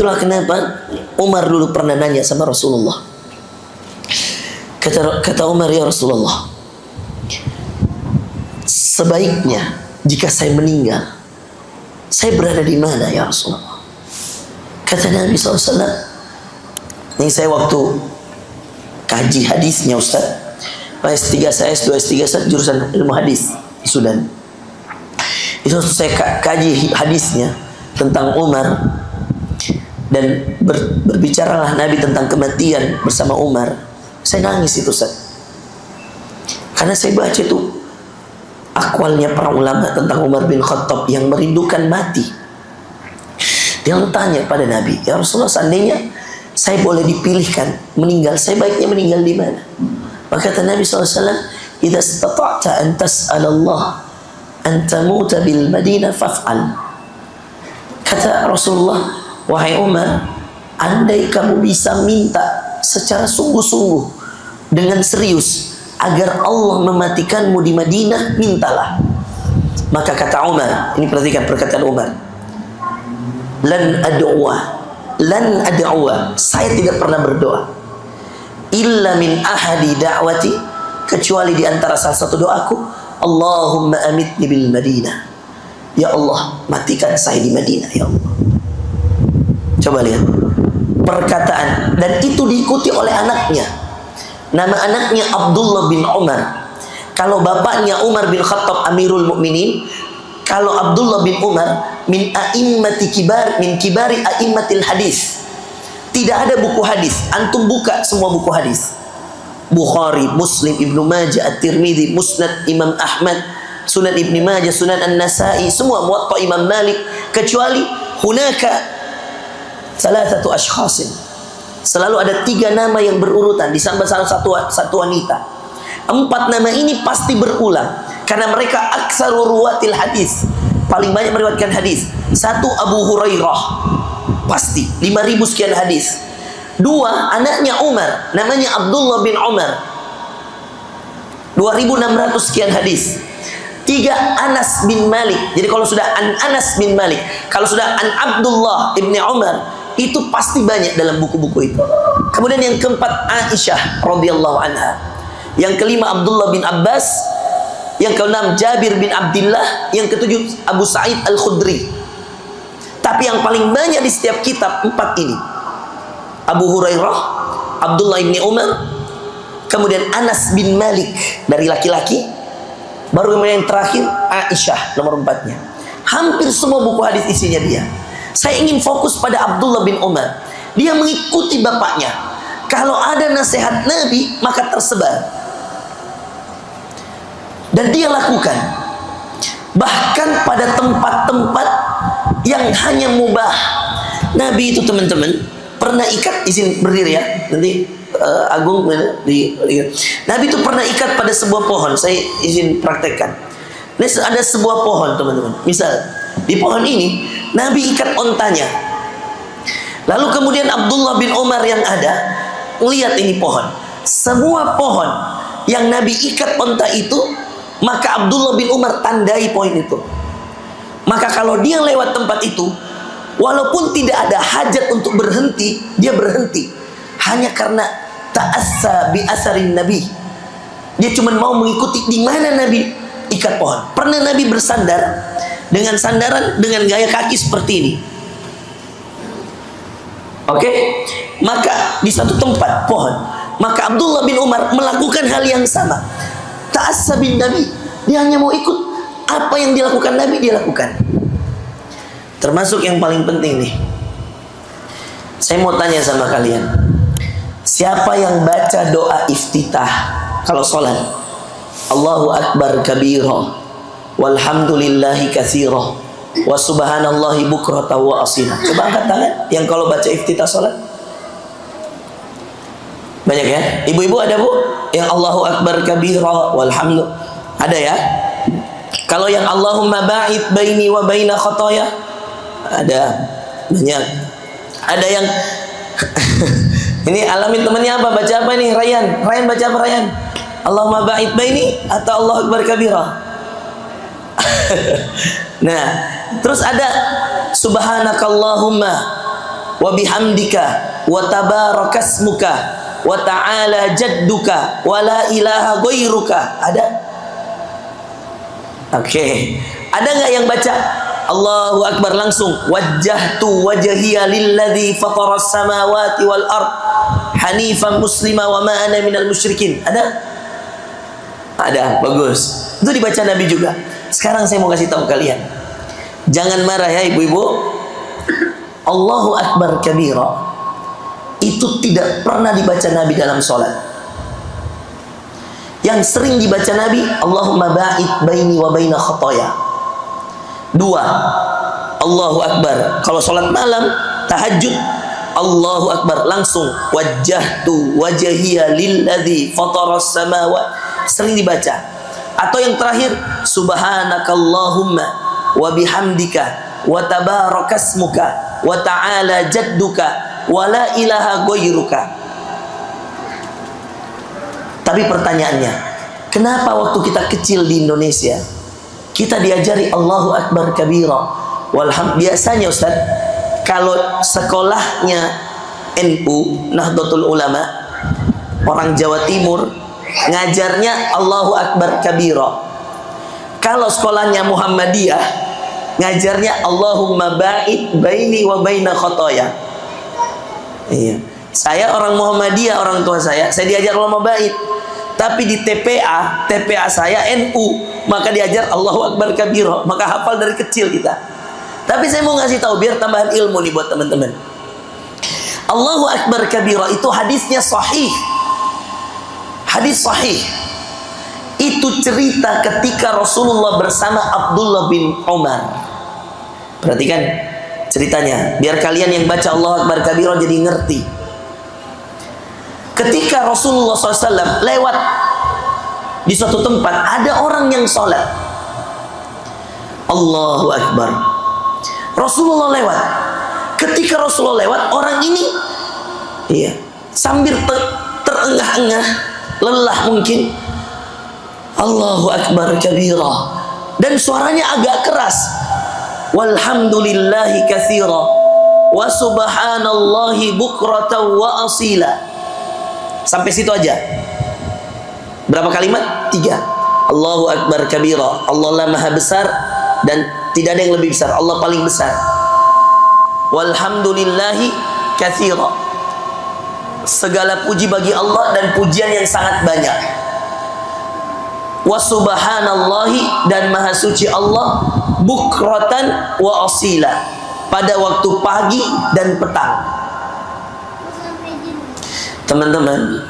Itulah kenapa Umar dulu pernah nanya sama Rasulullah. Kata Umar, ya Rasulullah, sebaiknya jika saya meninggal, saya berada di mana ya Rasulullah? Kata Nabi SAW, ini saya waktu kaji hadisnya Ustaz, S3 saya, S2, S3 saya jurusan ilmu hadis di Sudan. Itu saya kaji hadisnya tentang Umar, dan berbicaralah Nabi tentang kematian bersama Umar. Saya nangis itu Ustaz, karena saya baca itu akwalnya para ulama tentang Umar bin Khattab yang merindukan mati. Dia tanya pada Nabi, ya Rasulullah, seandainya saya boleh dipilihkan meninggal, saya baiknya meninggal di mana? Maka kata Nabi SAW, "Idza istata'ta an tas'al Allah an tamuta bil Madinah faf'al." Kata Rasulullah, wahai Umar, andai kamu bisa minta secara sungguh-sungguh dengan serius agar Allah mematikanmu di Madinah, mintalah. Maka kata Umar, ini perhatikan perkataan Umar, lan ad'uwa, saya tidak pernah berdoa illa min ahadi da'wati, kecuali di antara salah satu doaku, Allahumma amitni bil Madinah, ya Allah matikan saya di Madinah ya Allah. Coba lihat perkataan, dan itu diikuti oleh anaknya. Nama anaknya Abdullah bin Umar. Kalau bapaknya Umar bin Khattab Amirul Mukminin, kalau Abdullah bin Umar min a'immati kibar, min kibari a'immatil hadis. Tidak ada buku hadis, antum buka semua buku hadis, Bukhari, Muslim, Ibnu Majah, At-Tirmidzi, Musnad Imam Ahmad, Sunan Ibnu Majah, Sunan An-Nasa'i, semua, Muwatta Imam Malik, kecuali hunaka salasatu ashkhasin, selalu ada 3 nama yang berurutan ditambah salah satu wanita. 4 nama ini pasti berulang karena mereka aktsaru ruwatil hadis, paling banyak meriwayatkan hadis. 1 Abu Hurairah, pasti 5.000 sekian hadis. 2 anaknya Umar, namanya Abdullah bin Umar, 2.600 sekian hadis. 3 Anas bin Malik. Jadi kalau sudah an Anas bin Malik, kalau sudah an Abdullah ibni Umar, itu pasti banyak dalam buku-buku itu. Kemudian yang keempat Aisyah radhiyallahu anha, yang kelima Abdullah bin Abbas, yang keenam Jabir bin Abdullah, yang ketujuh Abu Sa'id Al-Khudri. Tapi yang paling banyak di setiap kitab 4 ini, Abu Hurairah, Abdullah bin Umar, kemudian Anas bin Malik dari laki-laki, baru kemudian yang terakhir Aisyah nomor 4-nya. Hampir semua buku hadis isinya dia. Saya ingin fokus pada Abdullah bin Umar. Dia mengikuti bapaknya. Kalau ada nasihat Nabi, maka tersebar. Dan dia lakukan. Bahkan pada tempat-tempat yang hanya mubah. Nabi itu teman-teman pernah ikat, izin berdiri ya. Nanti Agung Nabi itu pernah ikat pada sebuah pohon. Saya izin praktekkan. Ini ada sebuah pohon teman-teman. Misal di pohon ini Nabi ikat ontanya. Lalu kemudian Abdullah bin Umar yang ada lihat ini pohon. Semua pohon yang Nabi ikat onta itu, maka Abdullah bin Umar tandai poin itu. Maka kalau dia lewat tempat itu, walaupun tidak ada hajat untuk berhenti, dia berhenti hanya karena ta'assa bi asarin Nabi. Dia cuma mau mengikuti di mana Nabi ikat pohon. Pernah Nabi bersandar dengan sandaran dengan gaya kaki seperti ini. Oke, maka di satu tempat pohon, maka Abdullah bin Umar melakukan hal yang sama. Ta'assa bin Nabi, dia hanya mau ikut apa yang dilakukan Nabi, dia lakukan. Termasuk yang paling penting nih, saya mau tanya sama kalian, siapa yang baca doa iftitah kalau sholat? Allahu Akbar kabira, walhamdulillahi katsira, wa subhanallahi bukrata wa asila. Coba angkat tangan yang kalau baca iftitah sholat. Banyak ya? Ibu-ibu ada bu? Yang Allahu Akbar kabira, walhamdulillah ada ya? Kalau yang Allahumma ba'id baini wa baina khotoya, ada banyak. Ada yang ini alamin temannya apa? Baca apa nih? Ryan baca apa Ryan? Allahumma ba'id baini atau Allahu Akbar kabira? Nah, terus ada subhanakallahumma wa bihamdika wa tabarakasmuka wa ta'ala jadduka wa la ilaha ghairuka. Ada? Oke. Ada nggak yang baca Allahu Akbar langsung wajjahtu wajhiya lilladzi fataras samawati wal ard hanifan muslima wa ma ana minal musyrikin? Ada? Ada. Bagus. Itu dibaca Nabi juga. Sekarang saya mau kasih tahu kalian, jangan marah ya ibu-ibu. Allahu Akbar kabira itu tidak pernah dibaca Nabi dalam sholat. Yang sering dibaca Nabi, Allahumma ba'id baini wa baina khataya. Dua, Allahu Akbar. Kalau sholat malam, tahajud, Allahu Akbar langsung wajjahtu wajhiya lilladzi fataras samawati, sering dibaca. Atau yang terakhir, subhanakallahumma wa bihamdika wa tabarakasmuka wa ta'ala jadduka wa la ilaha ghairuka. Tapi pertanyaannya, kenapa waktu kita kecil di Indonesia kita diajari Allahu Akbar kabira biasanya Ustaz, kalau sekolahnya NU Nahdlatul Ulama orang Jawa Timur ngajarnya Allahu Akbar kabira. Kalau sekolahnya Muhammadiyah ngajarnya Allahumma ba'id baini wa baina khataya. Iya. Saya orang Muhammadiyah, orang tua saya diajar Allahumma ba'id. Tapi di TPA saya NU, maka diajar Allahu Akbar kabira, maka hafal dari kecil kita. Tapi saya mau ngasih tahu biar tambahan ilmu nih buat teman-teman. Allahu Akbar kabira itu hadisnya sahih. Hadis sahih. Itu cerita ketika Rasulullah bersama Abdullah bin Umar. Perhatikan ceritanya, biar kalian yang baca Allahu Akbar kabira jadi ngerti. Ketika Rasulullah SAW lewat di suatu tempat, ada orang yang sholat. Allahu Akbar. Rasulullah lewat. Ketika Rasulullah lewat, orang ini sambil terengah-engah, lelah mungkin, Allahu Akbar kabira, dan suaranya agak keras, walhamdulillahi katsira wa subhanallahi bukratan wa asila. Sampai situ aja. Berapa kalimat? 3. Allahu Akbar kabira, Allah maha besar dan tidak ada yang lebih besar, Allah paling besar. Walhamdulillahi katsira, segala puji bagi Allah dan pujian yang sangat banyak. Wa subhanallahi, dan maha suci Allah, bukratan wa asila, pada waktu pagi dan petang. Teman-teman,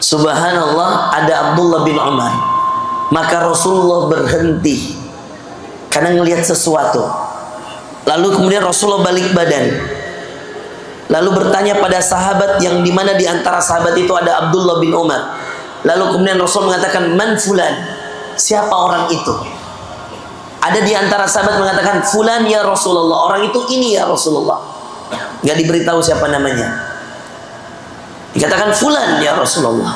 subhanallah, ada Abdullah bin Umar. Maka Rasulullah berhenti karena ngelihat sesuatu. Lalu kemudian Rasulullah balik badan, lalu bertanya pada sahabat, yang dimana di antara sahabat itu ada Abdullah bin Umar. Lalu kemudian Rasul mengatakan, man fulan, siapa orang itu? Ada di antara sahabat mengatakan, fulan ya Rasulullah, orang itu ini ya Rasulullah. Gak diberitahu siapa namanya. Dikatakan fulan ya Rasulullah.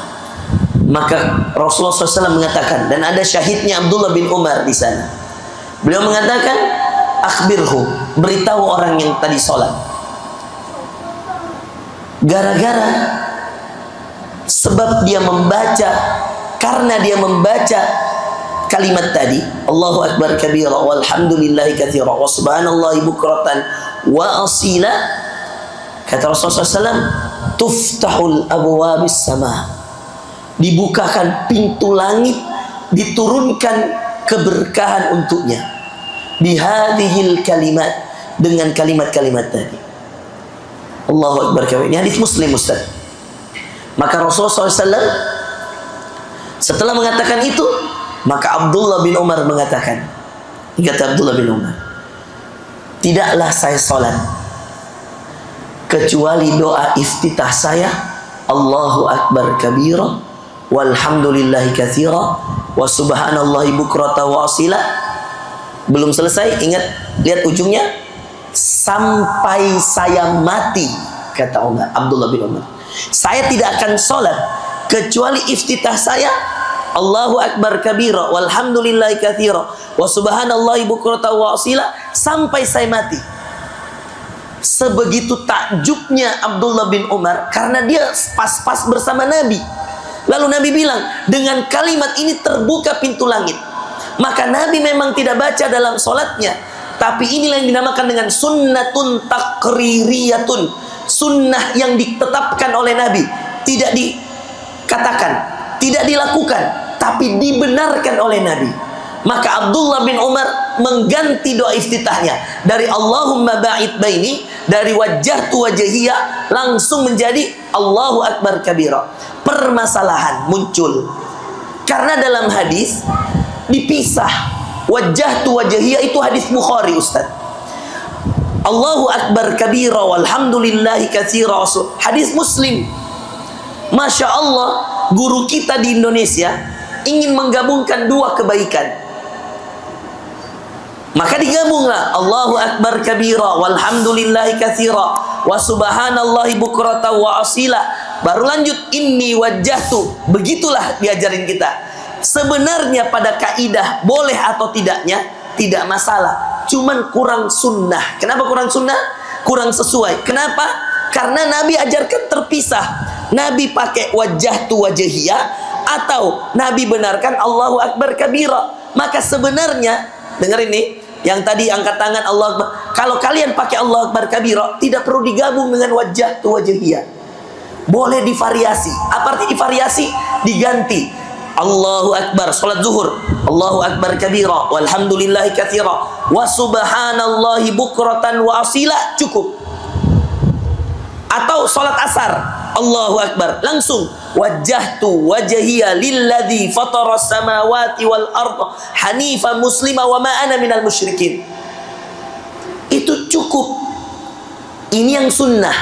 Maka Rasulullah SAW mengatakan, dan ada syahidnya Abdullah bin Umar di sana. Beliau mengatakan, akhbirhu, beritahu orang yang tadi sholat. Gara-gara sebab dia membaca, karena dia membaca kalimat tadi, Allahu Akbar kabira walhamdulillahi katsira wa subhanallahi bukratan wa asila, kata Rasulullah SAW, tuftahul abwabis sama, dibukakan pintu langit, diturunkan keberkahan untuknya, bihadhil kalimat, dengan kalimat-kalimat tadi. Allahu Akbar kabira. Ini hadis Muslim, Ustaz. Maka Rasulullah SAW setelah mengatakan itu, maka Abdullah bin Umar mengatakan, kata Abdullah bin Umar, tidaklah saya sholat kecuali doa iftitah saya, Allahu Akbar kabira walhamdulillahi katsira wa subhanallahi bukrata wa asila. Belum selesai, ingat, lihat ujungnya, sampai saya mati, kata Abdullah bin Umar. Saya tidak akan sholat kecuali iftitah saya Allahu Akbar kabira walhamdulillahi katsira wa subhanallahi bukrata wa asila, sampai saya mati. sebegitu takjubnya Abdullah bin Umar karena dia pas-pas bersama Nabi. Lalu Nabi bilang, dengan kalimat ini terbuka pintu langit. Maka Nabi memang tidak baca dalam sholatnya, tapi inilah yang dinamakan dengan sunnatun takririyatun, sunnah yang ditetapkan oleh Nabi, tidak dikatakan, tidak dilakukan, tapi dibenarkan oleh Nabi. Maka Abdullah bin Umar mengganti doa iftitahnya dari Allahumma ba'id baini, dari wajjahtu wajhiya, langsung menjadi Allahu Akbar kabira. Permasalahan muncul karena dalam hadis dipisah. Wajjahtu wajhiya itu hadis Bukhari, Ustaz. Allahu Akbar kabira walhamdulillahi katsira, hadis Muslim. Masya Allah, guru kita di Indonesia ingin menggabungkan dua kebaikan. Maka digabunglah Allahu Akbar kabira walhamdulillahi katsira wa subhanallahi bukrata wa asila. Baru lanjut inni wajjahtu. Begitulah diajarin kita. Sebenarnya pada kaidah boleh atau tidaknya tidak masalah, cuman kurang sunnah. Kenapa kurang sunnah? Kurang sesuai. Kenapa? Karena Nabi ajarkan terpisah. Nabi pakai wajjahtu wajhiya atau Nabi benarkan Allahu Akbar kabira. Maka sebenarnya, dengar ini, yang tadi angkat tangan Allah Akbar, kalau kalian pakai Allah Akbar kabira, tidak perlu digabung dengan wajjahtu wajhiya. Boleh divariasi. Apa arti divariasi? Diganti. Allahu Akbar salat zuhur, Allahu Akbar kabira walhamdulillahi katsira wa subhanallahi bukratan wa asila, cukup. Atau salat asar, Allahu Akbar, langsung wajjahtu wajhiya lilladzi fatara samawati wal arda hanifan muslima wa ma ana minal musyrikin. Itu cukup. Ini yang sunnah.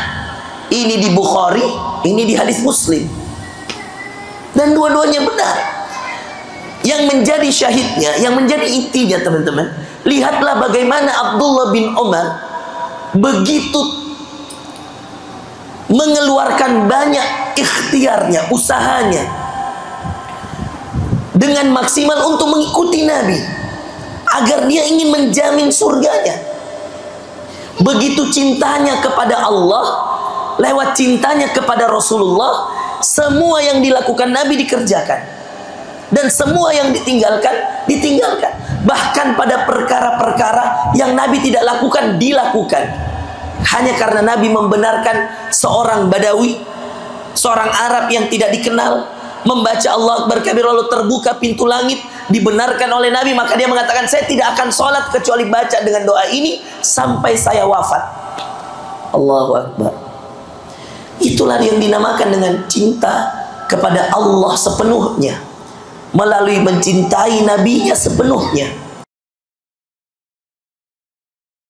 Ini di Bukhari, ini di hadis Muslim. Dan dua-duanya benar. Yang menjadi syahidnya, yang menjadi intinya teman-teman, lihatlah bagaimana Abdullah bin Umar begitu mengeluarkan banyak ikhtiarnya, usahanya, dengan maksimal untuk mengikuti Nabi, agar dia ingin menjamin surganya. Begitu cintanya kepada Allah, lewat cintanya kepada Rasulullah, semua yang dilakukan Nabi dikerjakan, dan semua yang ditinggalkan ditinggalkan. Bahkan pada perkara-perkara yang Nabi tidak lakukan, dilakukan. Hanya karena Nabi membenarkan seorang Badawi, seorang Arab yang tidak dikenal, membaca Allah Akbar kabir, lalu terbuka pintu langit, dibenarkan oleh Nabi. Maka dia mengatakan, saya tidak akan sholat kecuali baca dengan doa ini sampai saya wafat. Allahu Akbar. Itulah yang dinamakan dengan cinta kepada Allah sepenuhnya, melalui mencintai Nabi-Nya sepenuhnya.